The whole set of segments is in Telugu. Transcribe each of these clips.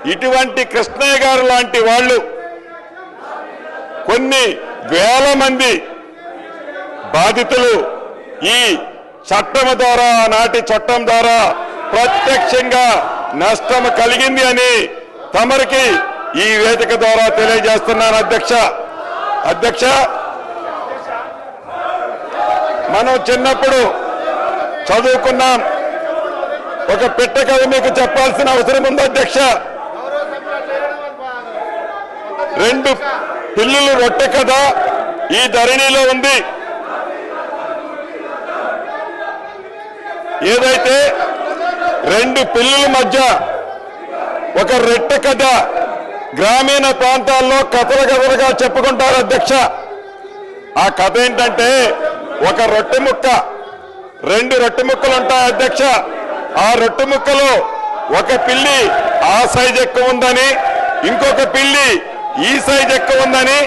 ఇటువంటి కృష్ణయ్య గారు లాంటి వాళ్ళు కొన్ని వేల మంది బాధితులు ఈ చట్టం ద్వారా నాటి చట్టం ద్వారా ప్రత్యక్షంగా నష్టం కలిగింది అని తమరికి ఈ వేదిక ద్వారా తెలియజేస్తున్నాను అధ్యక్ష మనం చిన్నప్పుడు చదువుకున్నాం ఒక పిట్ట కథ మీకు చెప్పాల్సిన అవసరం ఉంది అధ్యక్ష రెండు పిల్లులు రొట్టె కథ ఈ ధరణిలో ఉంది ఏదైతే రెండు పిల్లుల మధ్య ఒక రొట్టె కథ గ్రామీణ ప్రాంతాల్లో కథలుగా చెప్పుకుంటారు అధ్యక్ష ఆ కథ ఏంటంటే ఒక రొట్టె ముక్క రెండు రొట్టె ముక్కలు ఉంటాయి అధ్యక్ష ఆ రొట్టె ముక్కలో ఒక పిల్లి ఆ సైజ్ ఎక్కువ ఉందని ఇంకొక పిల్లి ఈ సైజ్ ఎక్కువ ఉందని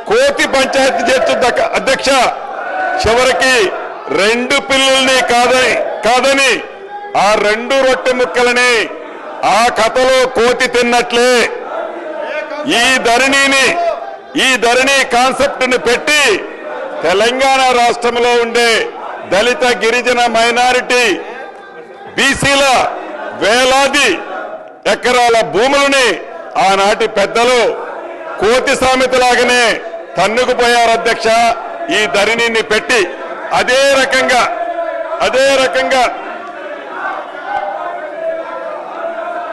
కోతి పంచాయతీ చేస్తుంది అధ్యక్ష చివరికి రెండు పిల్లుల్ని కాదని ఆ రెండు రొట్టె ముక్కలని ఆ కథలో కోతి తిన్నట్లే ఈ ధరణి కాన్సెప్ట్ ని పెట్టి తెలంగాణ రాష్ట్రంలో ఉండే దళిత గిరిజన మైనారిటీ బీసీల వేలాది ఎకరాల భూములని ఆనాటి పెద్దలు కోతి సామెతలాగానే తన్నుకుపోయారు అధ్యక్ష ఈ ధరణిని పెట్టి అదే రకంగా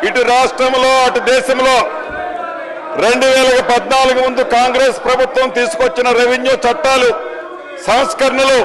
ఇటు రాష్ట్రంలో అటు దేశంలో 2014 ముందు కాంగ్రెస్ ప్రభుత్వం తీసుకొచ్చిన రెవెన్యూ చట్టాలు సంస్కరణలు